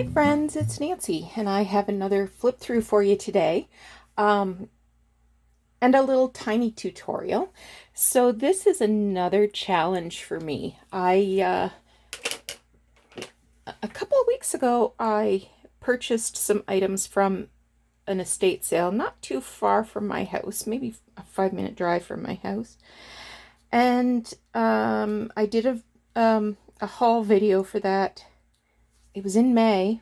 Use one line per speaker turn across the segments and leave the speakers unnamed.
Hi friends, it's Nancy, and I have another flip through for you today, um, and a little tiny tutorial. So this is another challenge for me. A couple of weeks ago, I purchased some items from an estate sale not too far from my house, maybe a 5-minute drive from my house. And I did a haul video for that. It was in May,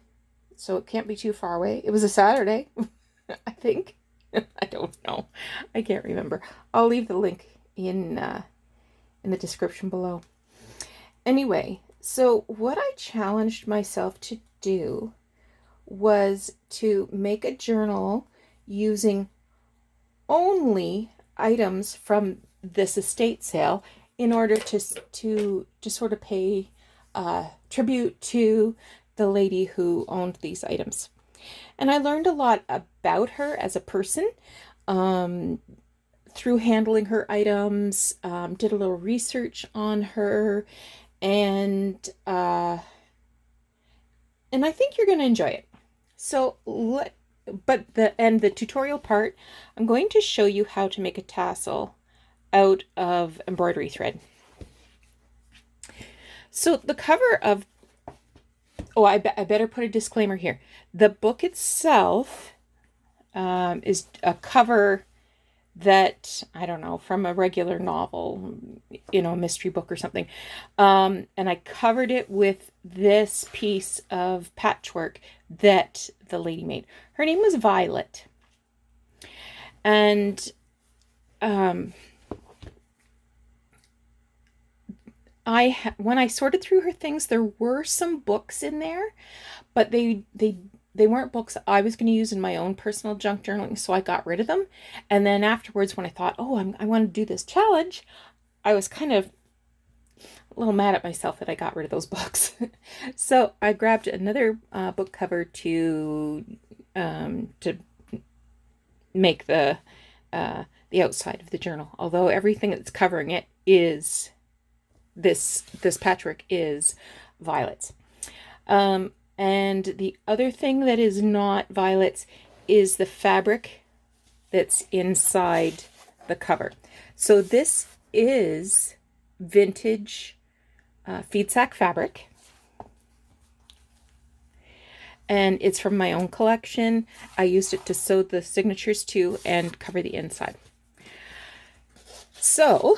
so it can't be too far away. It was a Saturday, I think. I don't know. I can't remember. I'll leave the link in the description below. Anyway, so what I challenged myself to do was to make a journal using only items from this estate sale in order to sort of pay tribute to the lady who owned these items. And I learned a lot about her as a person through handling her items, did a little research on her, and I think you're going to enjoy it. So the tutorial part, I'm going to show you how to make a tassel out of embroidery thread. So the cover of, I better put a disclaimer here. The book itself is a cover that, I don't know, from a regular novel, a mystery book or something. And I covered it with this piece of patchwork that the lady made. Her name was Violet. And when I sorted through her things, there were some books in there, but they weren't books I was going to use in my own personal junk journaling, so I got rid of them. And then afterwards, when I thought, I want to do this challenge, I was kind of a little mad at myself that I got rid of those books. So I grabbed another book cover to make the outside of the journal. Although everything that's covering it is this patchwork is violets. And the other thing that is not violets is the fabric that's inside the cover. So this is vintage feed sack fabric. And it's from my own collection. I used it to sew the signatures to and cover the inside. So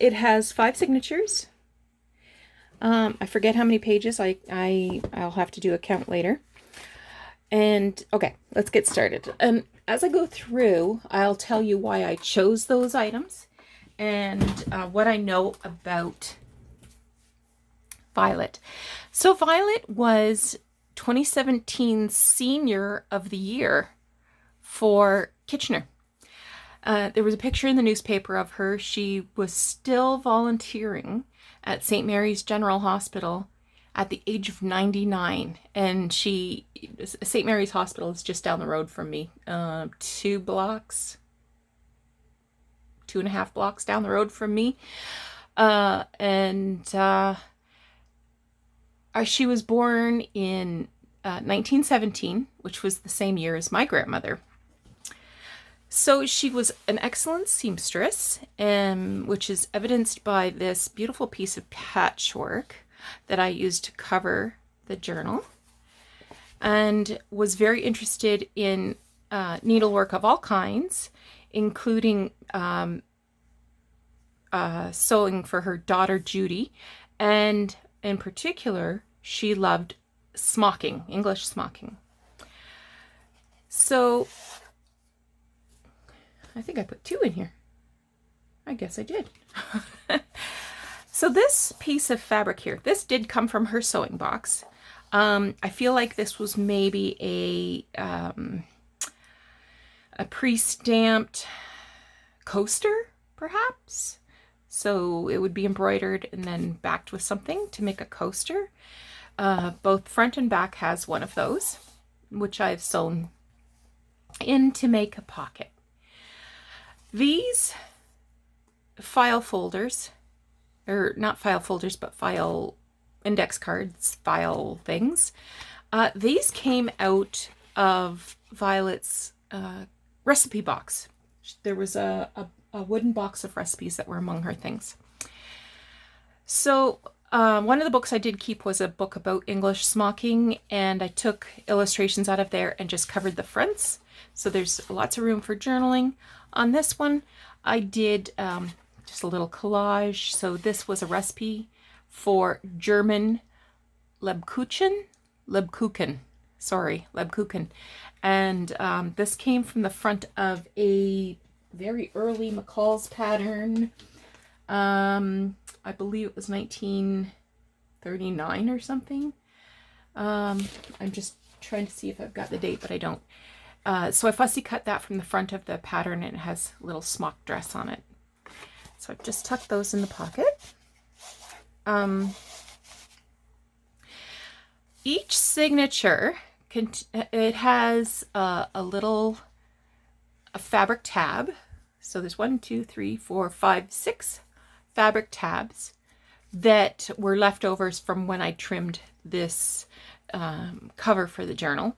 it has 5 signatures. I forget how many pages. I'll have to do a count later. And okay, let's get started. And as I go through, I'll tell you why I chose those items and what I know about Violet. So Violet was 2017 Senior of the Year for Kitchener. There was a picture in the newspaper of her. She was still volunteering at St. Mary's General Hospital at the age of 99. And St. Mary's Hospital is just down the road from me. 2.5 blocks down the road from me. She was born in 1917, which was the same year as my grandmother. So she was an excellent seamstress, which is evidenced by this beautiful piece of patchwork that I used to cover the journal, and was very interested in needlework of all kinds, including sewing for her daughter Judy, and in particular, she loved smocking, English smocking. So I think I put 2 in here. I guess I did. So this piece of fabric here, this did come from her sewing box. I feel like this was maybe a pre-stamped coaster, perhaps. So it would be embroidered and then backed with something to make a coaster. Both front and back has one of those, which I've sewn in to make a pocket. These file folders, or not file folders, but file index cards, file things. These came out of Violet's recipe box. There was a wooden box of recipes that were among her things. So one of the books I did keep was a book about English smocking, and I took illustrations out of there and just covered the fronts. So there's lots of room for journaling. On this one, I did just a little collage. So this was a recipe for German Lebkuchen. And this came from the front of a very early McCall's pattern. I believe it was 1939 or something. I'm just trying to see if I've got the date, but I don't. So I fussy cut that from the front of the pattern, and it has a little smock dress on it. So I've just tucked those in the pocket. Each signature, it has a fabric tab. So there's 1, 2, 3, 4, 5, 6 fabric tabs that were leftovers from when I trimmed this cover for the journal.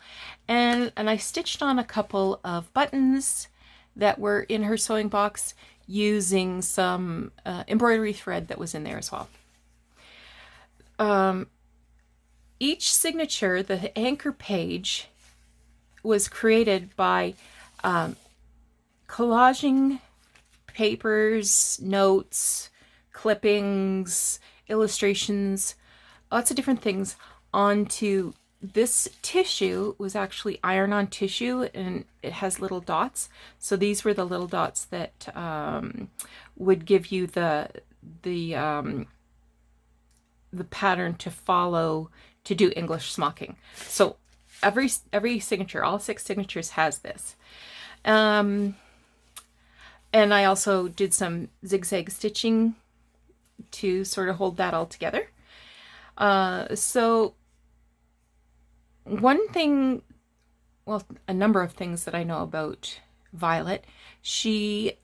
And I stitched on a couple of buttons that were in her sewing box using some embroidery thread that was in there as well. Each signature, the anchor page, was created by collaging papers, notes, clippings, illustrations, lots of different things onto this tissue. Was actually iron-on tissue, and it has little dots. So these were the little dots that would give you the pattern to follow to do English smocking. So every signature, all 6 signatures, has this. And I also did some zigzag stitching to sort of hold that all together. So one thing, well, a number of things that I know about Violet. She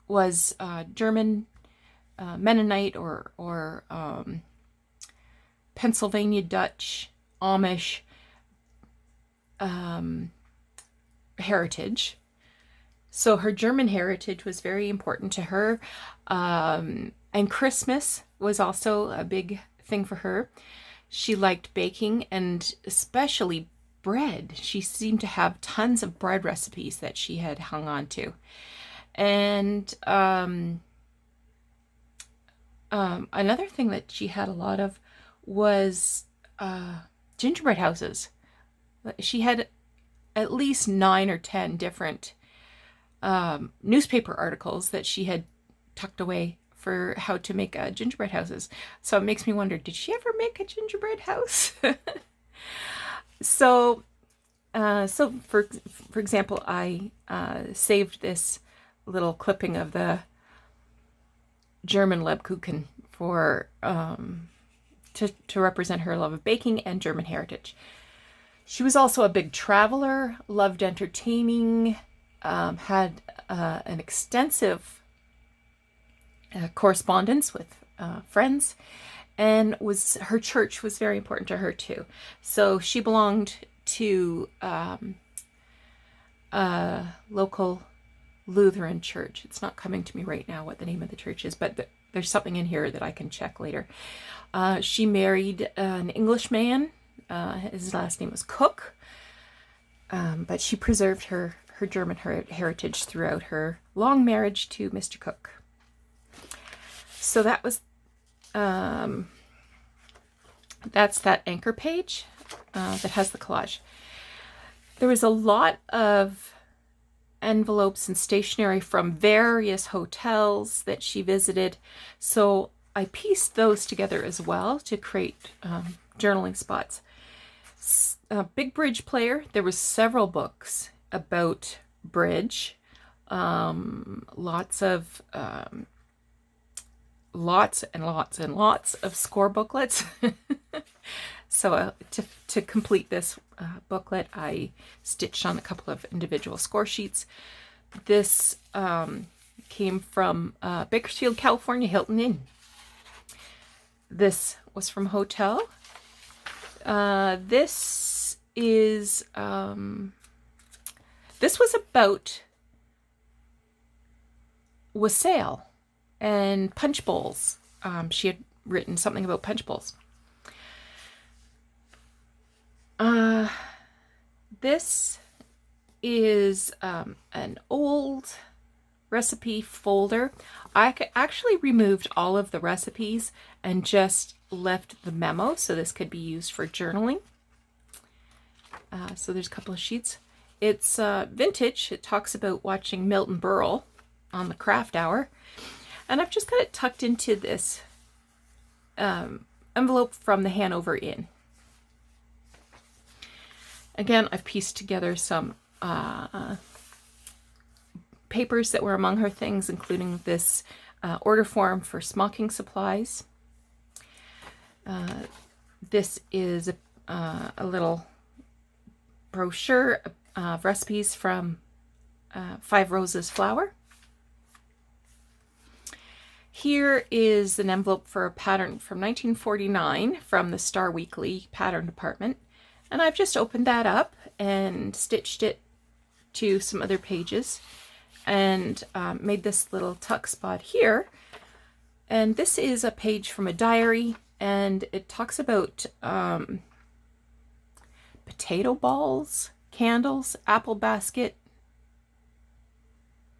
was German Mennonite or Pennsylvania Dutch, Amish heritage. So her German heritage was very important to her. And Christmas was also a big thing for her. She liked baking, and especially bread. She seemed to have tons of bread recipes that she had hung on to. And another thing that she had a lot of was gingerbread houses. She had at least 9 or 10 different newspaper articles that she had tucked away for how to make gingerbread houses. So it makes me wonder, did she ever make a gingerbread house? So for example, I saved this little clipping of the German Lebkuchen for to represent her love of baking and German heritage. She was also a big traveler, loved entertaining, had an extensive correspondence with friends, and her church was very important to her too. So she belonged to a local Lutheran church. It's not coming to me right now what the name of the church is, but there's something in here that I can check later. She married an Englishman. His last name was Cook, but she preserved her German heritage throughout her long marriage to Mr. Cook. So that was that's that anchor page that has the collage. There was a lot of envelopes and stationery from various hotels that she visited, so I pieced those together as well to create journaling spots. Big bridge player. There was several books about bridge, lots and lots of score booklets. So to complete this booklet, I stitched on a couple of individual score sheets. This came from Bakersfield, California, Hilton Inn. This was from Hotel. This is, this was about wassail and punch bowls. She had written something about punch bowls. This is an old recipe folder. I actually removed all of the recipes and just left the memo, so this could be used for journaling. So there's a couple of sheets. It's vintage. It talks about watching Milton Berle on the Craft Hour. And I've just got it tucked into this envelope from the Hanover Inn. Again, I've pieced together some papers that were among her things, including this order form for smoking supplies. This is a little brochure of recipes from Five Roses Flour. Here is an envelope for a pattern from 1949 from the Star Weekly pattern department. And I've just opened that up and stitched it to some other pages and made this little tuck spot here. And this is a page from a diary, and it talks about potato balls, candles, apple basket,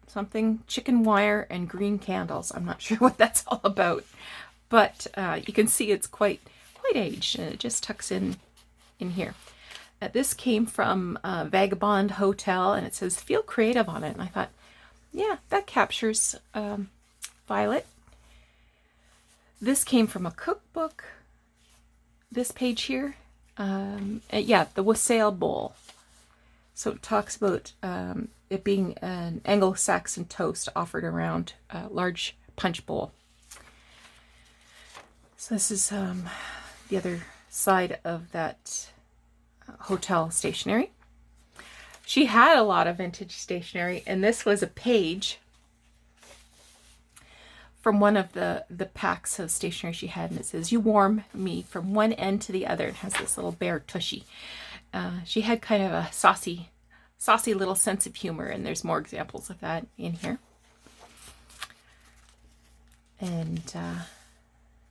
something, chicken wire, and green candles. I'm not sure what that's all about, but you can see it's quite aged, and it just tucks in here. This came from Vagabond Hotel, and it says feel creative on it, and I thought, yeah, that captures Violet. This came from a cookbook, this page here. Yeah, the wassail bowl. So it talks about it being an Anglo-Saxon toast offered around a large punch bowl. So this is the other side of that hotel stationery. She had a lot of vintage stationery, and this was a page from one of the packs of stationery she had, and it says, "You warm me from one end to the other." It has this little bear tushy. She had kind of a saucy little sense of humor, and there's more examples of that in here. And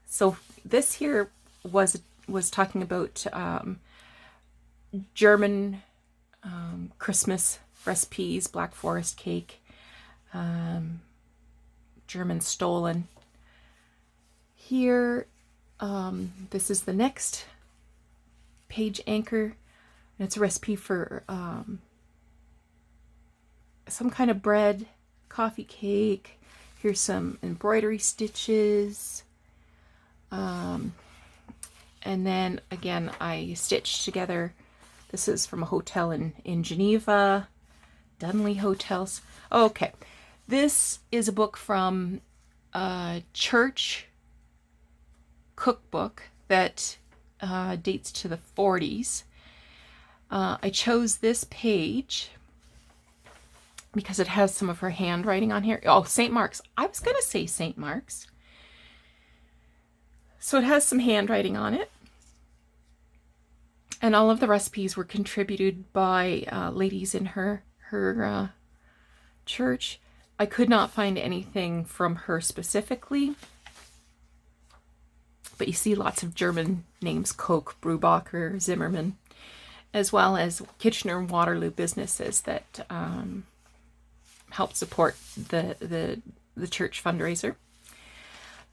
so this here was talking about German Christmas recipes, Black Forest cake, German stollen. Here, this is the next page anchor, and it's a recipe for some kind of bread, coffee cake. Here's some embroidery stitches. And then again, I stitched together. This is from a hotel in Geneva, Dunley Hotels. Okay, this is a book from a church cookbook that dates to the 40s. I chose this page because it has some of her handwriting on here. Oh, St. Mark's. I was going to say St. Mark's. So it has some handwriting on it. And all of the recipes were contributed by ladies in her church. I could not find anything from her specifically. But you see lots of German names, Koch, Brubacher, Zimmermann, as well as Kitchener and Waterloo businesses that help support the church fundraiser.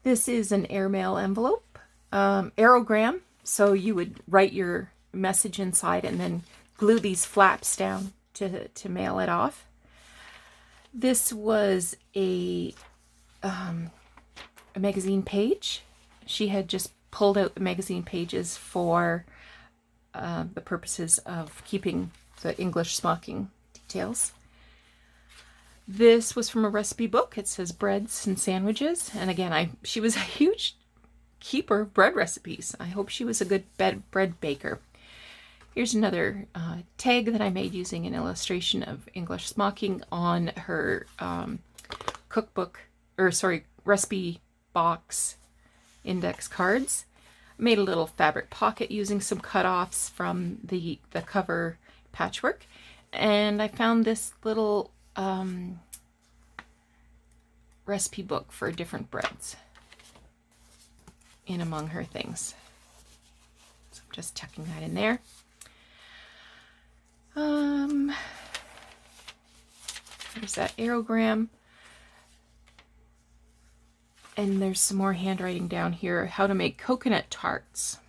This is an airmail envelope, aerogram. So you would write your message inside and then glue these flaps down to mail it off. This was a magazine page. She had just pulled out the magazine pages for the purposes of keeping the English smocking details. This was from a recipe book. It says breads and sandwiches. And again, she was a huge keeper of bread recipes. I hope she was a good bread baker. Here's another tag that I made using an illustration of English smocking on her recipe box index cards. Made a little fabric pocket using some cut-offs from the cover patchwork. And I found this little recipe book for different breads in among her things. So I'm just tucking that in there. There's that aerogram. And there's some more handwriting down here. How to make coconut tarts.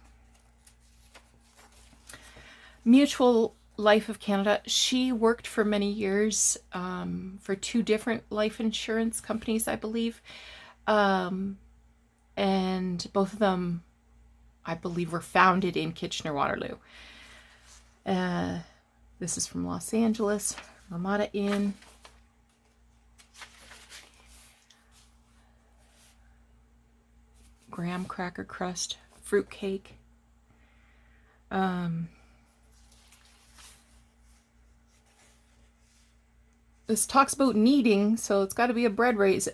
Mutual Life of Canada. She worked for many years for 2 different life insurance companies, I believe. And both of them, I believe, were founded in Kitchener-Waterloo. This is from Los Angeles, Ramada Inn. Graham cracker crust, fruit cake. This talks about kneading, so it's got to be a bread raisin.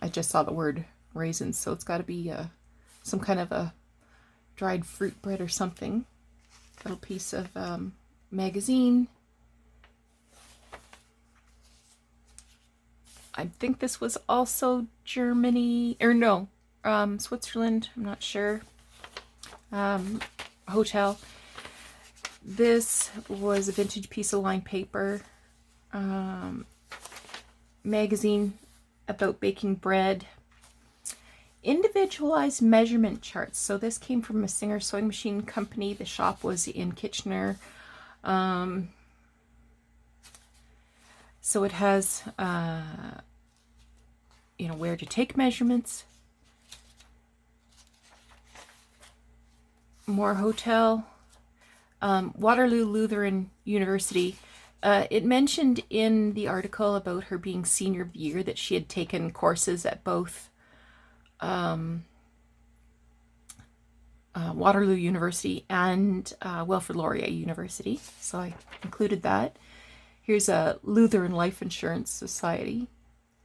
I just saw the word raisins, so it's got to be some kind of a dried fruit bread or something. Little piece of magazine. I think this was also Germany, or no, Switzerland, I'm not sure. Hotel. This was a vintage piece of lined paper. Magazine about baking bread. Individualized measurement charts. So this came from a Singer sewing machine company. The shop was in Kitchener. So it has, where to take measurements. More hotel. Waterloo Lutheran University. It mentioned in the article about her being senior year that she had taken courses at both Waterloo University and Wilfrid Laurier University. So I included that. Here's a Lutheran Life Insurance Society,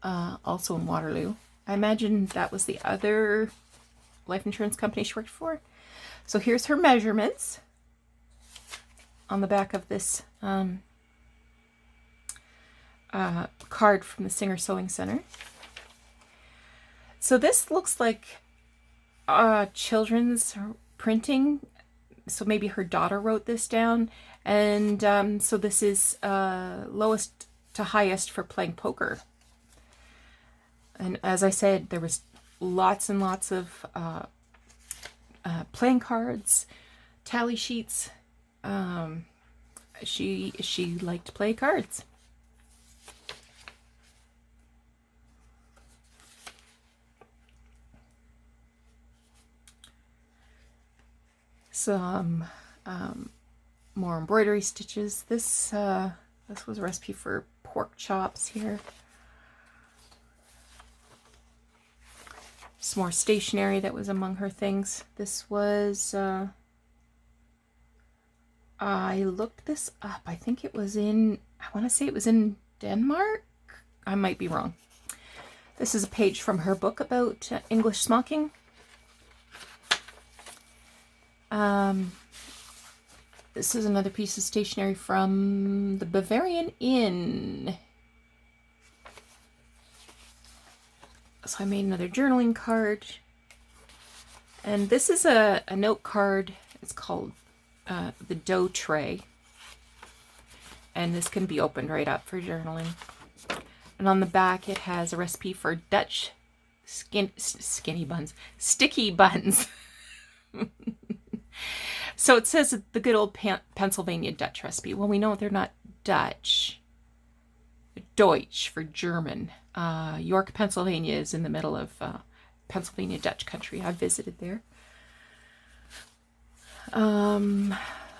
also in Waterloo. I imagine that was the other life insurance company she worked for. So here's her measurements on the back of this card from the Singer Sewing Center. So this looks like children's printing. So maybe her daughter wrote this down. And so this is lowest to highest for playing poker. And as I said, there was lots and lots of playing cards, tally sheets. She liked to play cards. Some more embroidery stitches. This was a recipe for pork chops here. Some more stationery that was among her things. This was, I looked this up. I think it was I want to say it was in Denmark. I might be wrong. This is a page from her book about English smocking. This is another piece of stationery from the Bavarian Inn. So I made another journaling card. And this is a note card. It's called the dough tray. And this can be opened right up for journaling. And on the back it has a recipe for Dutch sticky buns. So it says the good old Pennsylvania Dutch recipe. Well, we know they're not Dutch. Deutsch for German. York, Pennsylvania is in the middle of Pennsylvania Dutch country. I've visited there.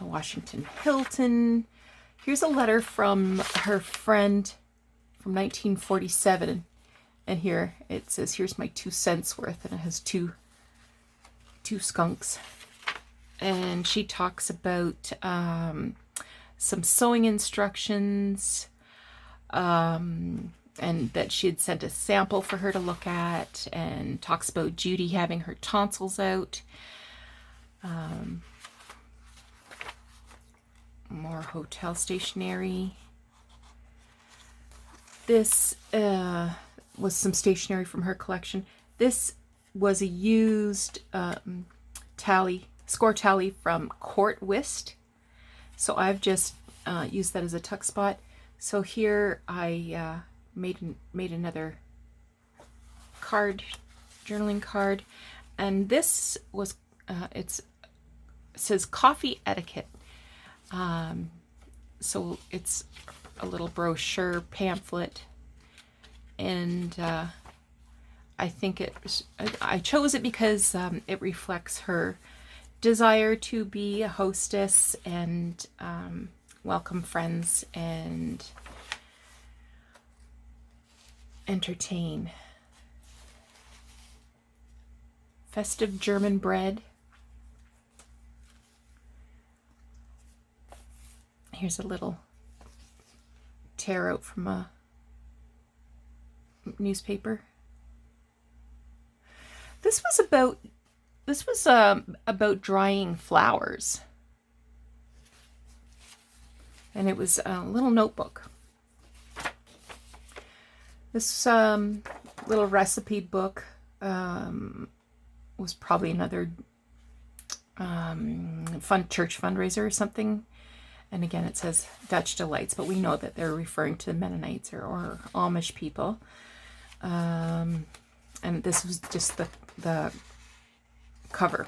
Washington Hilton. Here's a letter from her friend from 1947. And here it says, here's my 2 cents worth. And it has two skunks. And she talks about some sewing instructions, and that she had sent a sample for her to look at, and talks about Judy having her tonsils out. More hotel stationery. This was some stationery from her collection. This was a used score tally from Court Whist. So I've just used that as a tuck spot. So here I made another card, journaling card, and this was it says coffee etiquette. So it's a little brochure pamphlet, and I think I chose it because it reflects her desire to be a hostess and welcome friends and entertain. Festive German bread. Here's a little tear out from a newspaper. This was about drying flowers, and it was a little notebook. This little recipe book was probably another church fundraiser or something. And again, it says Dutch Delights, but we know that they're referring to Mennonites or Amish people. And this was just the cover.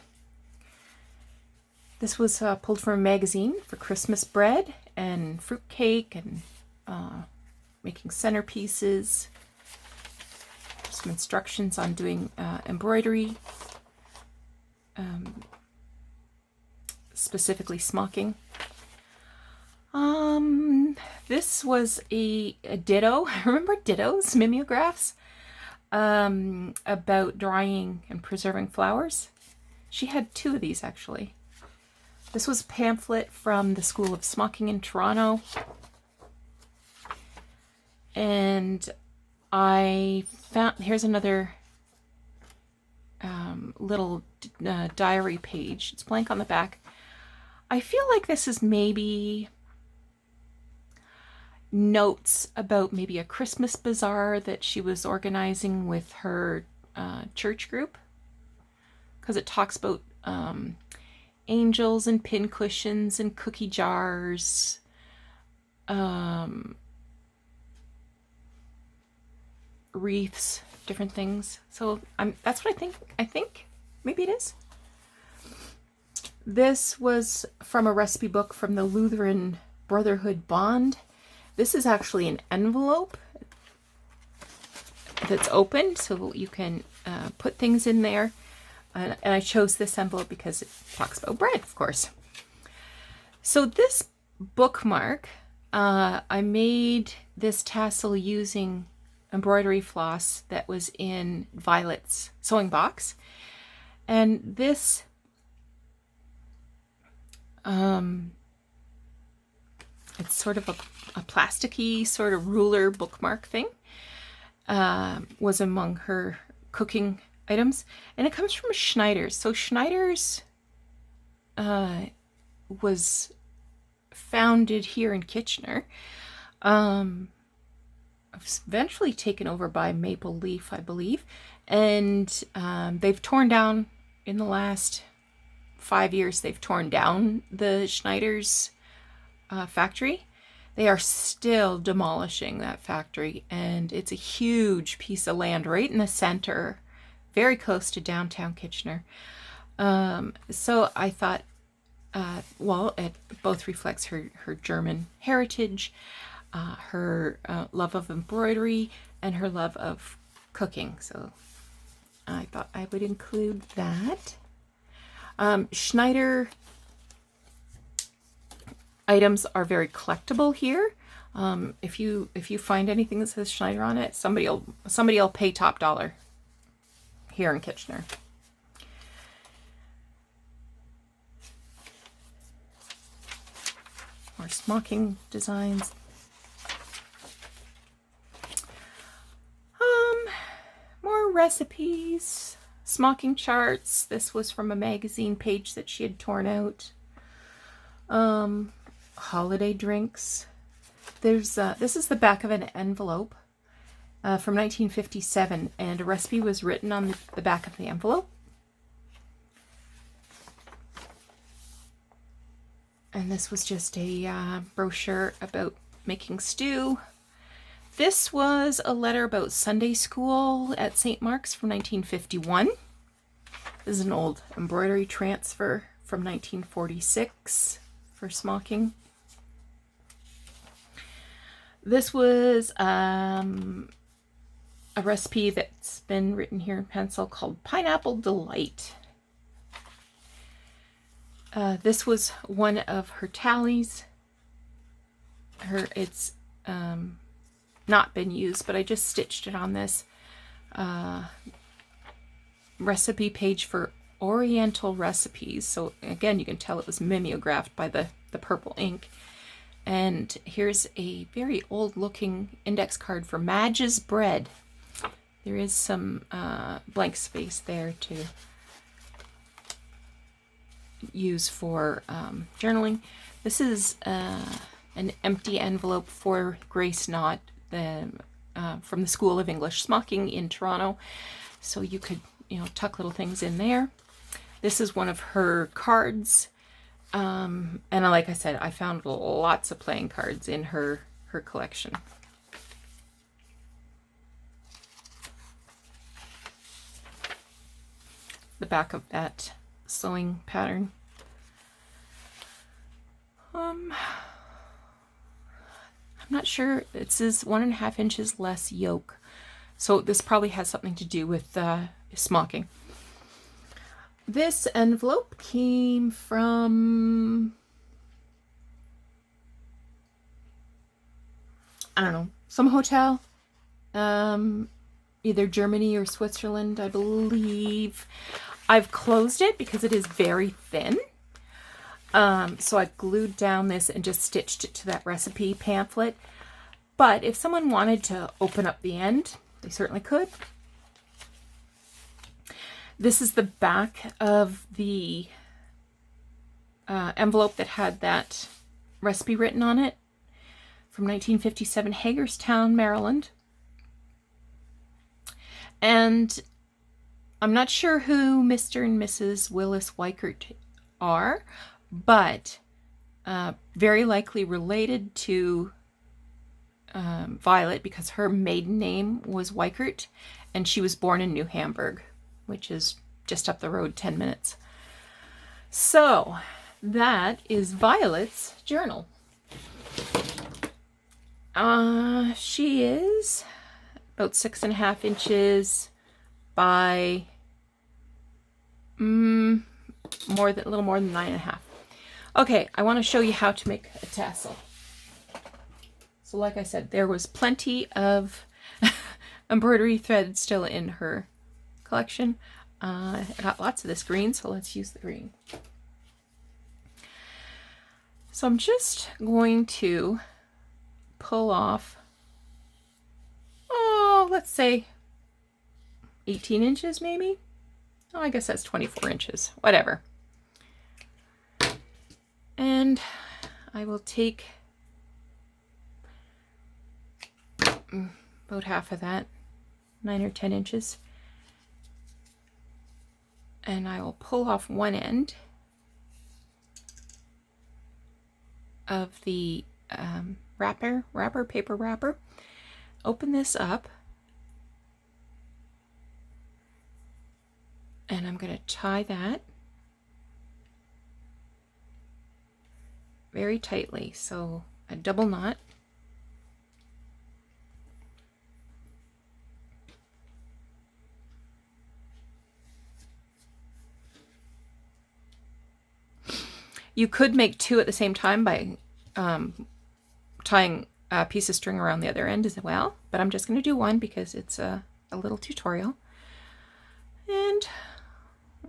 This was pulled from a magazine for Christmas bread and fruitcake and making centerpieces. Some instructions on doing embroidery, specifically smocking. This was a ditto. Remember dittos, mimeographs, about drying and preserving flowers? She had 2 of these, actually. This was a pamphlet from the School of Smocking in Toronto. And I found, here's another little diary page. It's blank on the back. I feel like this is maybe notes about maybe a Christmas bazaar that she was organizing with her church group, because it talks about angels and pincushions and cookie jars, wreaths, different things. So that's what I think maybe it is. This was from a recipe book from the Lutheran Brotherhood Bond. This is actually an envelope that's open, so you can put things in there. And I chose this envelope because it talks about bread, of course. So this bookmark, I made this tassel using embroidery floss that was in Violet's sewing box. And this it's sort of a plasticky sort of ruler bookmark thing, was among her cooking items, and it comes from Schneider's. So Schneider's was founded here in Kitchener, eventually taken over by Maple Leaf, I believe, and they've torn down in the last 5 years. They've torn down the Schneider's factory. They are still demolishing that factory, and it's a huge piece of land right in the center, very close to downtown Kitchener. So I thought, well, it both reflects her German heritage, her love of embroidery, and her love of cooking. So I thought I would include that. Schneider items are very collectible here. If you find anything that says Schneider on it, somebody'll pay top dollar here in Kitchener. More smocking designs. recipes, smocking charts. This was from a magazine page that she had torn out. Holiday drinks. There's this is the back of an envelope from 1957, and a recipe was written on the back of the envelope. And this was just a brochure about making stew. This was a letter about Sunday school at St. Mark's from 1951. This is an old embroidery transfer from 1946 for smocking. This was a recipe that's been written here in pencil called Pineapple Delight. This was one of her tallies. It's not been used, but I just stitched it on this recipe page for Oriental recipes. So again, you can tell it was mimeographed by the purple ink. And here's a very old looking index card for Madge's bread. There is some blank space there to use for journaling. This is an empty envelope for Grace Knott, from the School of English Smocking in Toronto. So you could, tuck little things in there. This is one of her cards. And like I said, I found lots of playing cards in her collection. The back of that sewing pattern. I'm not sure. It says 1.5 inches less yoke. So this probably has something to do with smocking. This envelope came from, I don't know, some hotel, either Germany or Switzerland, I believe. I've closed it because it is very thin. So I glued down this and just stitched it to that recipe pamphlet. But if someone wanted to open up the end, they certainly could. This is the back of the envelope that had that recipe written on it from 1957, Hagerstown, Maryland. And I'm not sure who Mr. and Mrs. Willis Weichert are, but very likely related to Violet, because her maiden name was Weichert, and she was born in New Hamburg, which is just up the road 10 minutes. So that is Violet's journal. She is about 6.5 inches by a little more than 9.5. Okay, I want to show you how to make a tassel. So like I said, there was plenty of embroidery thread still in her collection. I got lots of this green, so let's use the green. So I'm just going to pull off, let's say 18 inches maybe. Oh, I guess that's 24 inches, whatever. And I will take about half of that, 9 or 10 inches, and I will pull off one end of the paper wrapper, open this up, and I'm going to tie that very tightly, so a double knot. You could make two at the same time by tying a piece of string around the other end as well, but I'm just going to do one because it's a little tutorial. And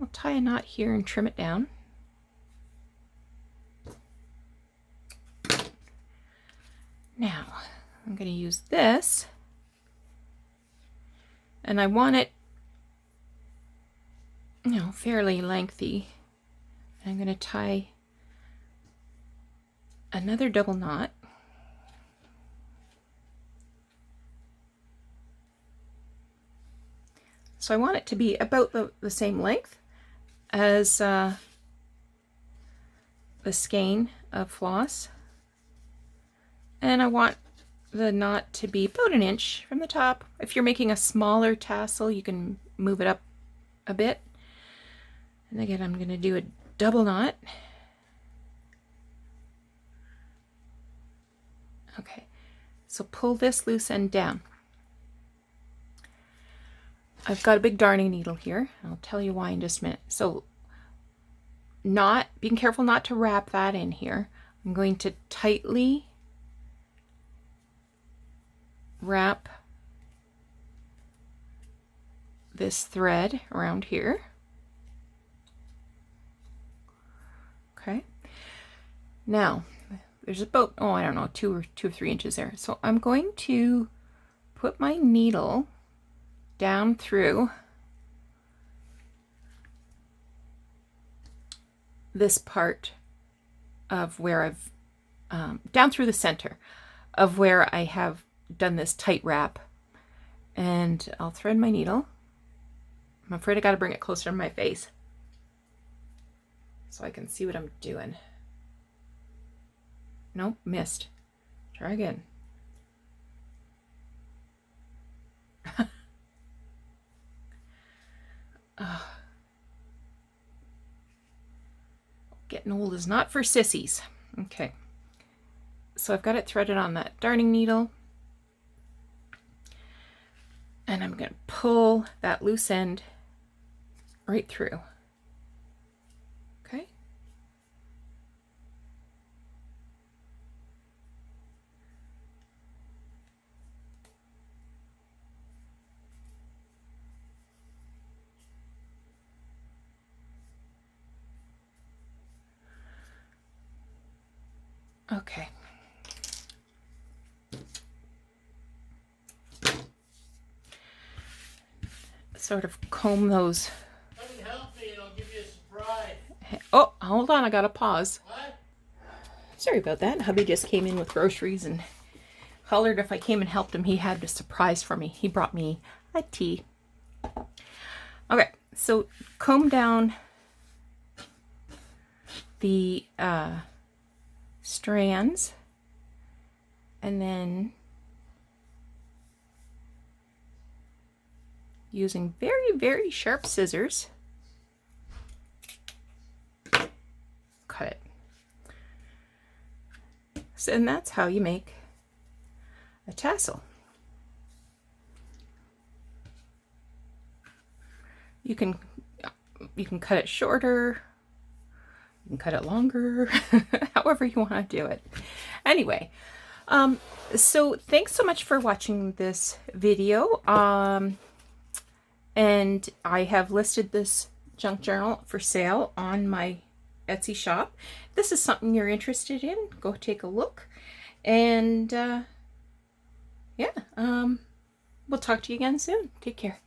I'll tie a knot here and trim it down. Now I'm going to use this, and I want it fairly lengthy. I'm going to tie another double knot. So I want it to be about the same length as the skein of floss. And I want the knot to be about 1 inch from the top. If you're making a smaller tassel, you can move it up a bit. And again, I'm going to do a double knot. Okay, so pull this loose end down. I've got a big darning needle here. I'll tell you why in just a minute. So being careful not to wrap that in here. I'm going to tightly wrap this thread around here. Okay. Now, there's about, I don't know, 2 or 3 inches there. So I'm going to put my needle down through this part of where I've, down through the center of where I have done this tight wrap. And I'll thread my needle. I'm afraid I got to bring it closer to my face so I can see what I'm doing. Nope, missed. Try again. Getting old is not for sissies. Okay. So I've got it threaded on that darning needle. And I'm going to pull that loose end right through. Okay. Okay. Sort of comb those.
Let me help me and I'll give you a surprise.
Oh, hold on, I gotta pause.
What?
Sorry about that. Hubby just came in with groceries and hollered if I came and helped him. He had a surprise for me. He brought me a tea. Okay, so comb down the strands and then using very, very sharp scissors, cut it. So, and that's how you make a tassel. You can cut it shorter, you can cut it longer, however you want to do it. Anyway, so thanks so much for watching this video. And I have listed this junk journal for sale on my Etsy shop. If this is something you're interested in, go take a look. And yeah, we'll talk to you again soon. Take care.